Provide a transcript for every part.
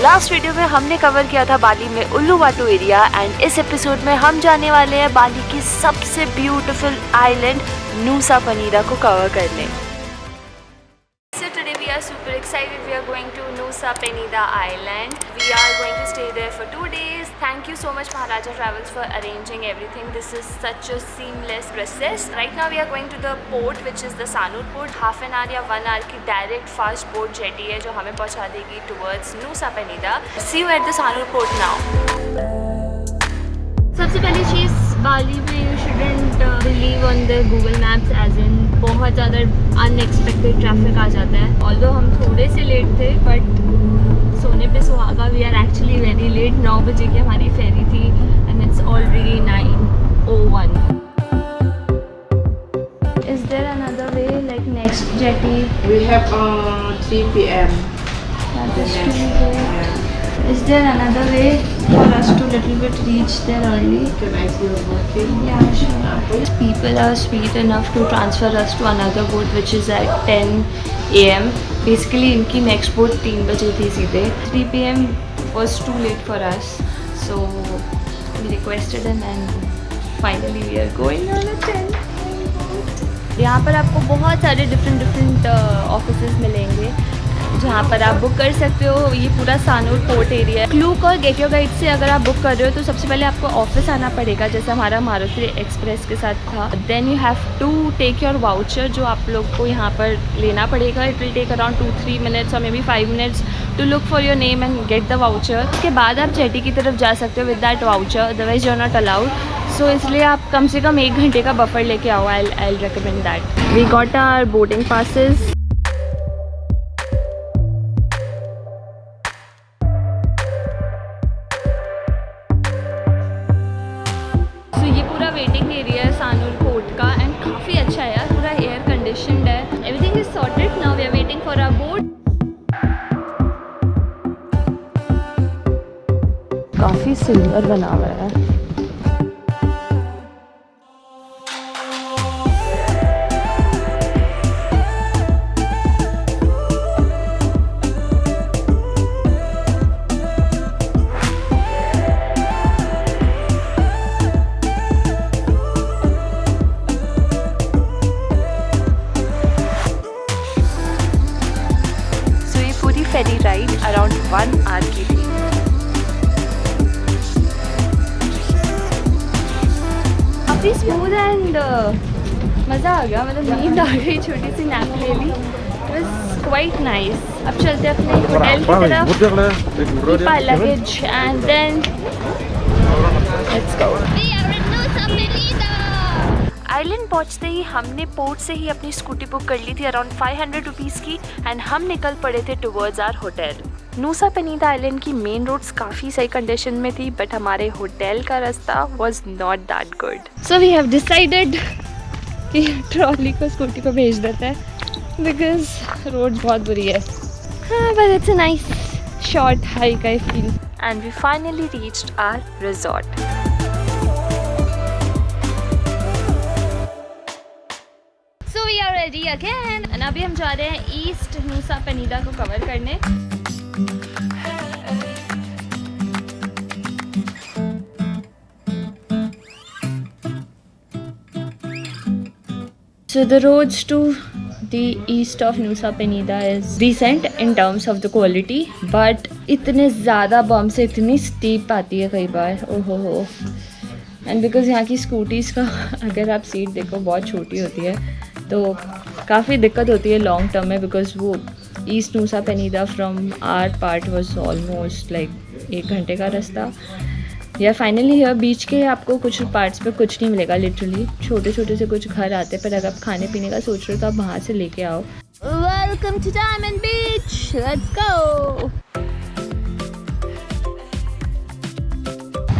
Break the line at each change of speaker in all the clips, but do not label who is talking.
Last video में हमने cover किया था बाली में उल्लुवाटू एरिया एंड इस एपिसोड में हम जाने वाले हैं बाली की सबसे ब्यूटीफुल आइलैंड नूसा पेनिदा को कवर करने। Today we are super excited. We are going to Nusa Penida Island. We are going to stay there for 2 days. Thank you so much Maharaja Travels for arranging everything. This is such a seamless process. Right now we are going to the port which is the Sanur port. Half an hour या 1 hour की direct fast boat jetty है जो हमें पहुंचा देगी towards Nusa Penida. See you at the Sanur port now. सबसे पहली चीज़ बाली में you shouldn't believe on the Google Maps as in बहुत ज़्यादा अनएक्सपेक्टेड ट्रैफिक आ जाता है। ऑल्दो हम थोड़े से लेट थे बट सोने पे सुहागा we are actually very late. 9 बजे की हमारी फेरी थी and it's already 9:01। Is there another way like next jetty?
We have 3 p.m.
Is there another way for us to little bit reach there early?
Can I see your booking?
Yeah, sure. People are sweet enough to transfer us to another boat which is at 10 AM. Basically इनकी next boat 3 बजे थी सीधे। 3 PM was too late for us, so we requested them and finally we are going on a 10 AM boat. यहाँ पर आपको बहुत सारे different offices मिलेंगे जहाँ पर आप बुक कर सकते हो। ये पूरा सानूर पोर्ट एरिया है। क्लूक और गेट योर गाइड से अगर आप बुक कर रहे हो तो सबसे पहले आपको ऑफिस आना पड़ेगा जैसे हमारा मारुति एक्सप्रेस के साथ था। Then you have to take your voucher जो आप लोग को यहाँ पर लेना पड़ेगा। It will take around 2-3 minutes और maybe 5 minutes to look for your name and get the voucher. उसके बाद आप जेटी की तरफ जा सकते हो with that voucher, otherwise you are not allowed. So इसलिए आप कम से कम 1 घंटे का बफर लेके आओ। I recommend that. We got our boarding passes. Waiting area है सानूर पोर्ट का एंड काफ़ी अच्छा है यार, पूरा एयर कंडीशनड है। Everything is sorted. Now we are waiting for our boat. काफ़ी सुंदर बना हुआ है। फेरी राइड अराउंड 1 आवर की थी। काफ़ी स्मूथ एंड मज़ा आ गया, मतलब नींद आ गई, छोटी सी नैप ले ली। It was quite nice. अब चलते हैं अपने होटल की तरफ, luggage and then let's go. Island पहुंचते ही हमने पोर्ट से ही अपनी स्कूटी बुक कर ली थी अराउंड 500 रुपीज़ की एंड हम निकल पड़े थे towards our hotel. Nusa Penida island की मेन रोड्स काफ़ी सही कंडीशन में थी बट हमारे होटल का रास्ता was not that good. So we have decided कि ट्रॉली को स्कूटी को भेज देते हैं बिकॉज रोड बहुत बुरी है। हाँ but it's a nice short hike I feel and we finally reached our resort. Ready again and अभी हम जा रहे हैं ईस्ट नूसा पेनिदा को कवर करने। So the roads to the east of Nusa Penida is decent in terms of the quality, but इतने ज़्यादा bumps से इतनी स्टीप आती है कई बार, ओहो हो। एंड बिकॉज यहाँ की स्कूटीज़ का अगर आप सीट देखो बहुत छोटी होती है तो काफ़ी दिक्कत होती है लॉन्ग टर्म में बिकॉज वो east Nusa Penida from our part was almost like 1 घंटे का रास्ता। या फाइनली है बीच के आपको कुछ पार्ट्स पे कुछ नहीं मिलेगा, लिटरली छोटे छोटे से कुछ घर आते हैं, पर अगर आप खाने पीने का सोच रहे हो तो आप वहाँ से लेके आओ। Welcome to Diamond Beach, let's go.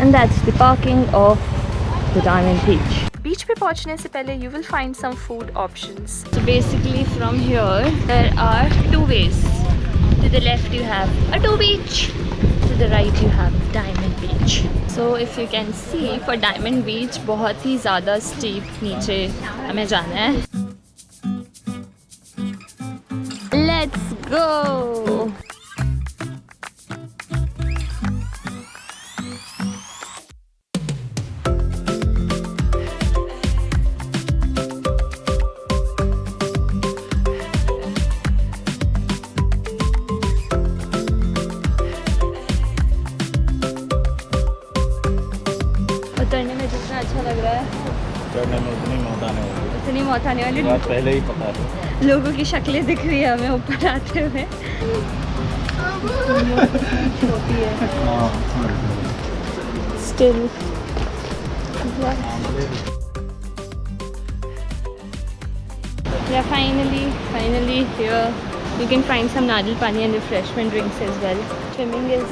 And that's the parking of the Diamond Beach. Beach पे पहुंचने से पहले you will find some food options. So basically from here there are 2 ways. To the left you have Adu Beach, to the right you have Diamond Beach. So if you can see for Diamond Beach बहुत ही ज़्यादा steep नीचे हमें जाना है। Let's go. उतरने में जितना अच्छा लग रहा है
चढ़ने में उतनी मौत आने वाली
उतनी मौत आने वाली।
बात पहले ही पता है।
लोगों की शक्लें दिख रही है हमें ऊपर आते हुए। छोटी है still. Yeah, finally here you can find some nadal pani and refreshment drinks as well. Swimming is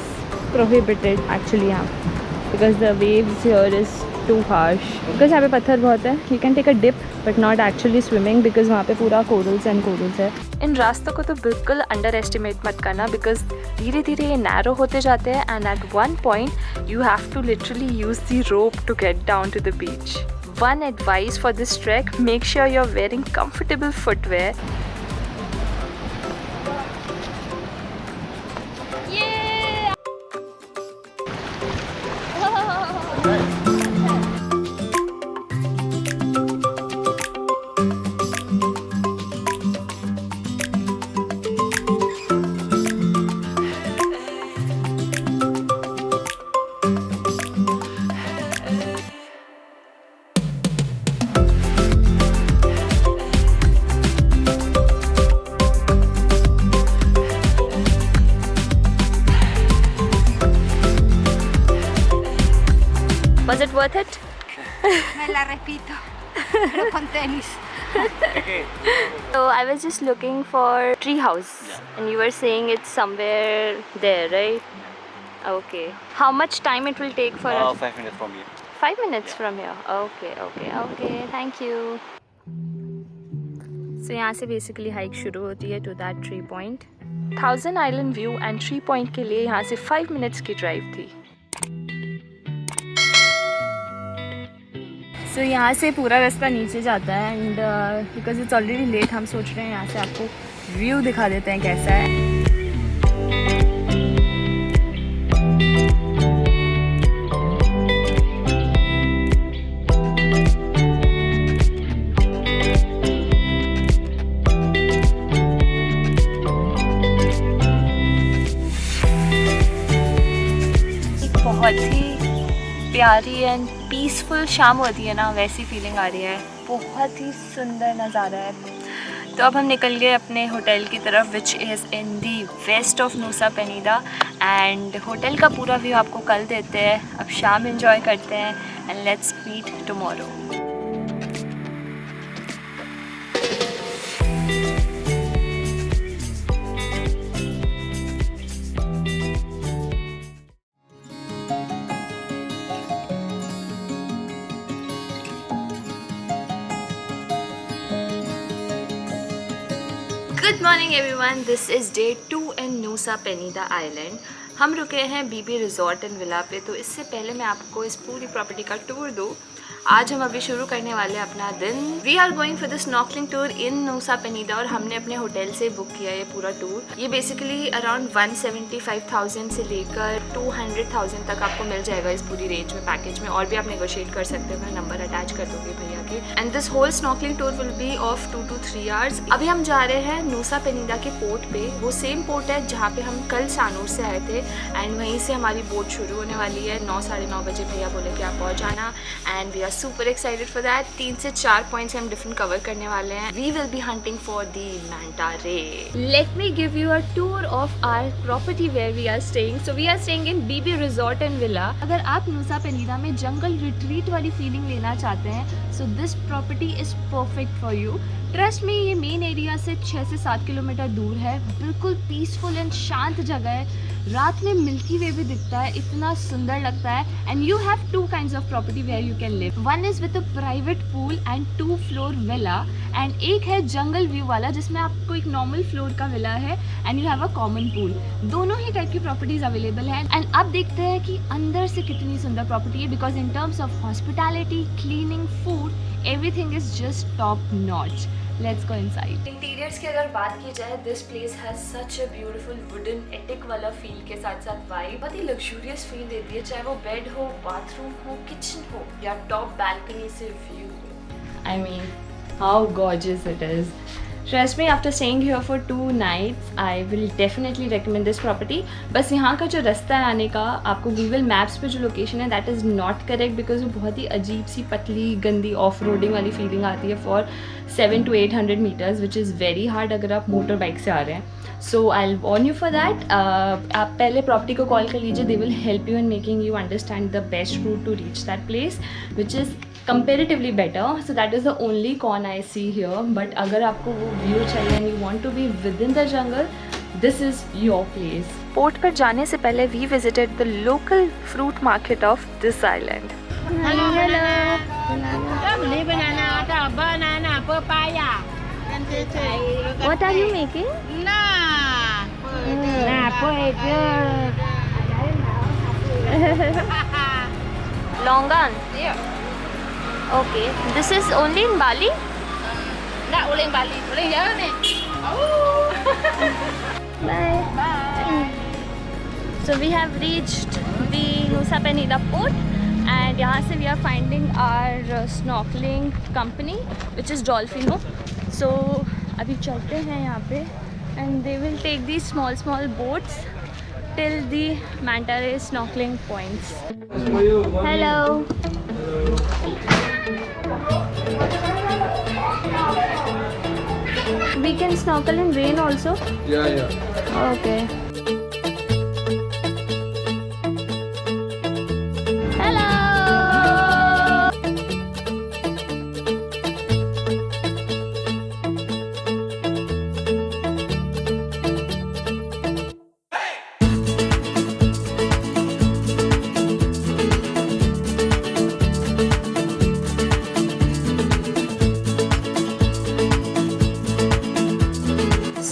prohibited actually यहाँ because the waves here is too harsh. Because यहाँ पे पत्थर बहुत है. You can take a dip but not actually swimming because वहाँ पे पूरा corals and corals है. इन रास्तों को तो बिल्कुल अंडर एस्टिमेट मत करना because धीरे धीरे ये नैरो होते जाते हैं and at one point you have to literally use the rope to get down to the beach. One advice for this trek, make sure you're wearing comfortable footwear. Yeah! Was it worth it?
Me la repito, pero con tenis.
So I was just looking for tree house and you were saying it's somewhere there, right? Okay. How much time it will take for us?
5 minutes from here.
5 minutes from here. Okay. Thank you. So यहाँ से basically hike शुरू होती है to that tree point. 1000 Island View and tree point के लिए यहाँ से 5 minutes की drive थी. So यहाँ से पूरा रास्ता नीचे जाता है and because it's already late हम सोच रहे हैं यहाँ से आपको व्यू दिखा देते हैं कैसा है. बहुत ही प्यारी एंड पीसफुल शाम होती है ना, वैसी फीलिंग आ रही है. बहुत ही सुंदर नज़ारा है. तो अब हम निकल गए अपने होटल की तरफ which is in the west of Nusa Penida and hotel का पूरा व्यू आपको कल देते हैं. अब शाम एंजॉय करते हैं and let's meet tomorrow. Good morning everyone, this is day 2 in Nusa Penida island. हम रुके हैं बीबी रिजॉर्ट एंड विला पे. तो इससे पहले मैं आपको इस पूरी प्रॉपर्टी का टूर दूँ. आज हम अभी शुरू करने वाले हैं अपना दिन. We are going for the snorkelling tour in Nusa Penida और हमने अपने होटल से बुक किया ये पूरा टूर. ये बेसिकली अराउंड 175,000 से लेकर 200,000 तक आपको मिल जाएगा इस पूरी रेंज में पैकेज में. और भी आप नेगोशिएट कर सकते हो, मैं नंबर अटैच कर दूँगी भैया के. And this whole snorkelling tour will be off 2 to 3 hours. अभी हम जा रहे हैं नूसा पेनीदा के पोर्ट पे. वो सेम पोर्ट है जहाँ पे हम कल सानूर से आए थे एंड वहीं से हमारी बोट शुरू होने वाली है. 9 साढ़े 9 बजे भैया बोले कि आप पहुँच जाना and we are super excited for that. 3 से 4 पॉइंट्स हम डिफरेंट कवर करने वाले हैं. We will be hunting for the manta ray. Let me give you a tour of our property where we are staying. So we are staying in BB resort and villa. अगर आप नूसा पेनीदा में जंगल retreat वाली feeling लेना चाहते हैं so this property is perfect for you. Trust में ये main area से 6 से 7 किलोमीटर दूर है. बिल्कुल पीसफुल एंड शांत जगह है. रात में मिल्की वे भी दिखता है, इतना सुंदर लगता है. And you have 2 kinds of property where you can live. One is with a private pool and 2-floor villa and एक है जंगल व्यू वाला जिसमें आपको एक नॉर्मल फ्लोर का विला है and you have a common pool. दोनों ही टाइप की प्रॉपर्टीज अवेलेबल हैं. एंड अब देखते हैं कि अंदर से कितनी सुंदर प्रॉपर्टी है because in terms of hospitality, cleaning, food, everything is just top notch. Let's go inside. Interiors की अगर बात की जाए this place has such a beautiful wooden attic वाला फील के साथ साथ वाइब बहुत ही लग्जूरियस फील देती है. चाहे वो बेड हो, बाथरूम हो, किचन हो या टॉप बैल्कनी से view. I mean how gorgeous it is. Trust me, after staying here for 2 nights, I will definitely recommend this property. बस यहाँ का जो रास्ता है आने का, आपको Google Maps पे जो लोकेशन है that is not correct because वो बहुत ही अजीब सी पतली गंदी ऑफ रोडिंग वाली फीलिंग आती है for 700 to 800 meters, which is very hard अगर आप मोटर बाइक से आ रहे हैं. So I'll warn you for that. आप पहले प्रॉपर्टी को कॉल कर लीजिए. They will help you in making you understand the best route to reach that place, which is comparatively better. So that is the only con I see here. But अगर आपको वो view चाहिए and you want to be within the jungle, this is your place. Port पर जाने से पहले we visited the local fruit market of this island.
Hello. Beli banana atau banana papaya.
What are you making?
Nah.
Longan.
Yeah.
Okay. This is only in Bali?
Nak uling Bali. Uling jangan ni.
Bye.
Bye.
So we have reached the Nusa Penida port and यहाँ से we are finding our snorkeling company which is Dolphino. So अभी चलते हैं यहाँ पे and they will take these small boats till the manta ray snorkeling points. Hello. We can snorkel in rain also?
Yeah.
Okay. Hello.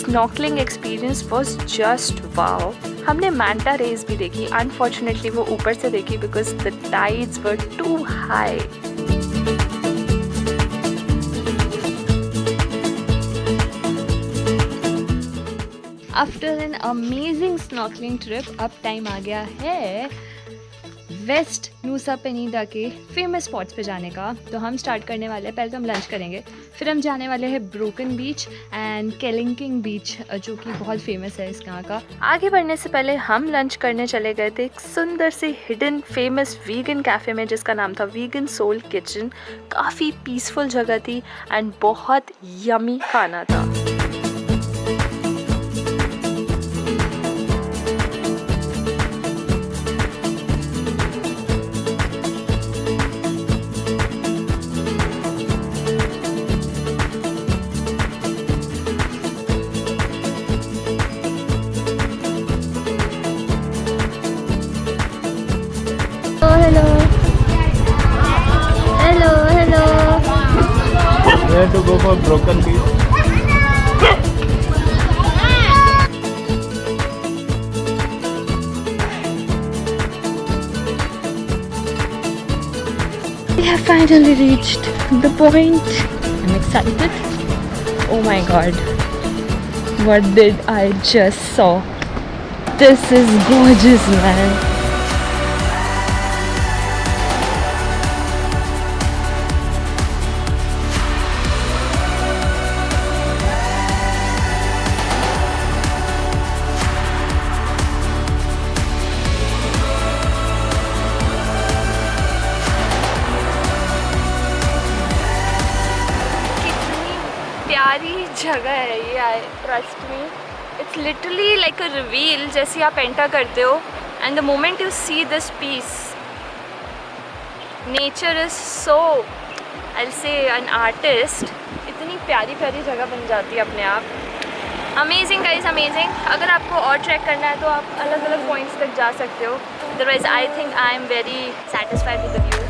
Snorkelling experience was just wow. हमने मैंटा raise भी देखी. Unfortunately वो ऊपर से देखी because the tides were too high. After an amazing snorkelling trip अब time आ गया है वेस्ट नूसा पेनीदा के फेमस स्पॉट्स पे जाने का. तो हम स्टार्ट करने वाले हैं. पहले तो हम लंच करेंगे, फिर हम जाने वाले हैं ब्रोकन बीच एंड केलिंकिंग बीच जो कि बहुत फेमस है इस यहाँ का. आगे बढ़ने से पहले हम लंच करने चले गए थे एक सुंदर सी हिडन फेमस वीगन कैफ़े में जिसका नाम था वीगन सोल किचन. काफ़ी पीसफुल जगह थी एंड बहुत यमी खाना था.
Where to go for broken beach?
We have finally reached the point. I'm excited. Oh my god. What did I just saw? This is gorgeous, man. प्यारी जगह है ये. I trust me, it's literally like a reveal. जैसे आप enter करते हो and the moment you see this piece, nature is so I will say an artist. इतनी प्यारी प्यारी जगह बन जाती है अपने आप. Amazing guys, amazing. अगर आपको और ट्रैक करना है तो आप अलग अलग पॉइंट्स तक जा सकते हो. Otherwise I think I am very satisfied with the view.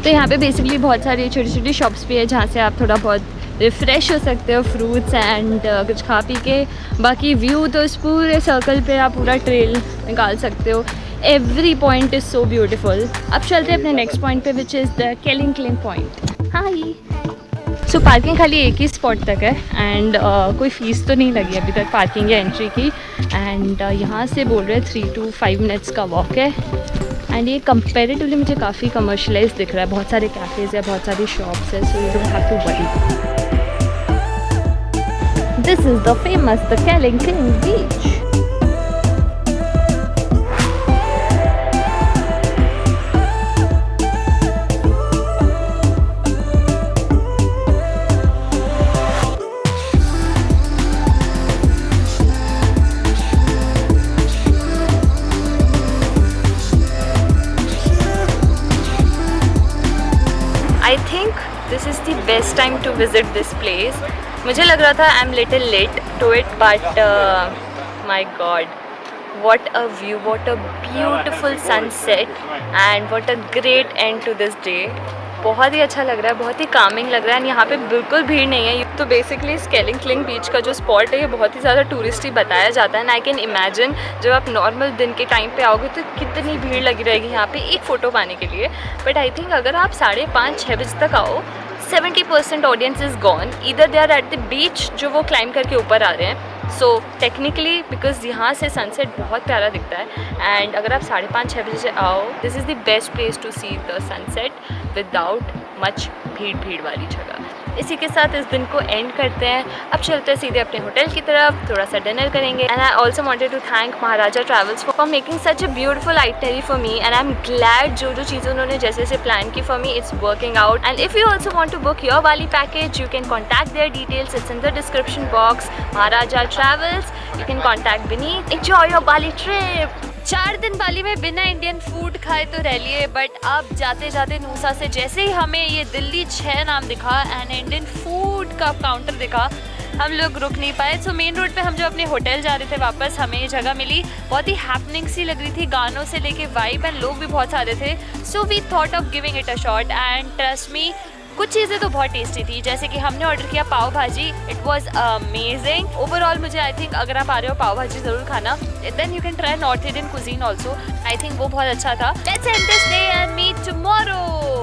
तो यहाँ पे बेसिकली बहुत सारी छोटी छोटी शॉप्स भी है जहाँ से आप थोड़ा बहुत रिफ़्रेश हो सकते हो, फ्रूट्स एंड कुछ खा पी के. बाकी व्यू तो इस पूरे सर्कल पे आप पूरा ट्रेल निकाल सकते हो. Every point is so beautiful. अब चलते हैं अपने नेक्स्ट पॉइंट पे which is the केलिंग cling point. High. So parking खाली एक ही स्पॉट तक है एंड कोई फ़ीस तो नहीं लगी अभी तक पार्किंग या एंट्री की. एंड यहाँ से बोल रहे 3 to 5 मिनट्स का वॉक है. एंड ये कंपेरेटिवली मुझे काफ़ी कमर्शलाइज दिख रहा है. बहुत सारे कैफ़ेज़ या बहुत सारी शॉप्स है. So you don't have to worry. This is the famous the Kelingking beach. I think this is the best time to visit this place. मुझे लग रहा था I'm little late to it, but my God, what a view, what a beautiful sunset and what a great end to this day. बहुत ही अच्छा लग रहा है, बहुत ही कामिंग लग रहा है. यहाँ पे बिल्कुल भीड़ नहीं है. तो बेसिकली इस केलिंग क्लिंग बीच का जो स्पॉट है ये बहुत ही ज़्यादा टूरिस्टी बताया जाता है. एंड आई कैन इमेजिन जब आप नॉर्मल दिन के टाइम पे आओगे तो कितनी भीड़ लगी रहेगी यहाँ पे एक फ़ोटो पाने के लिए. बट आई थिंक अगर आप 5:30-6 बजे तक आओ 70% ऑडियंस इज़ गॉन. इधर they are at the beach जो वो क्लाइंब करके ऊपर आ रहे हैं. सो टेक्निकली बिकॉज यहाँ से सनसेट बहुत प्यारा दिखता है. एंड अगर आप 5:30-6 बजे आओ this is the best place to see the sunset without much भीड़ वाली जगह. इसी के साथ इस दिन को एंड करते हैं. अब चलते हैं सीधे अपने होटल की तरफ, थोड़ा सा डिनर करेंगे. And I also wanted to thank Maharaja Travels for making such a beautiful itinerary for me. And I am glad जो चीज़ें उन्होंने जैसे जैसे प्लान की for me it's working out. And if you also want to book your Bali package you can contact their details. It's in the description box. Maharaja Travels, you can contact Vineet. Enjoy your Bali trip. 4 दिन बाली में बिना Indian food खाए तो रह लिए. But अब जाते जाते नूसा से जैसे ही हमें ये दिल्ली 6 नाम दिखा एंड इंडियन फूड का काउंटर दिखा हम लोग रुक नहीं पाए. सो मेन रोड पे हम जो अपने होटल जा रहे थे वापस हमें ये जगह मिली. बहुत ही हैपनिंग सी लग रही थी, गानों से लेके वाइब, एंड लोग भी बहुत सारे थे. So we thought of giving it a shot. And trust me कुछ चीज़ें तो बहुत टेस्टी थी. जैसे कि हमने ऑर्डर किया पाव भाजी. It was amazing. ओवरऑल मुझे आई थिंक अगर आप आ रहे हो पाव भाजी ज़रूर खाना. Then you can try north Indian cuisine also. I think वो बहुत अच्छा था. Let's end this day and meet tomorrow.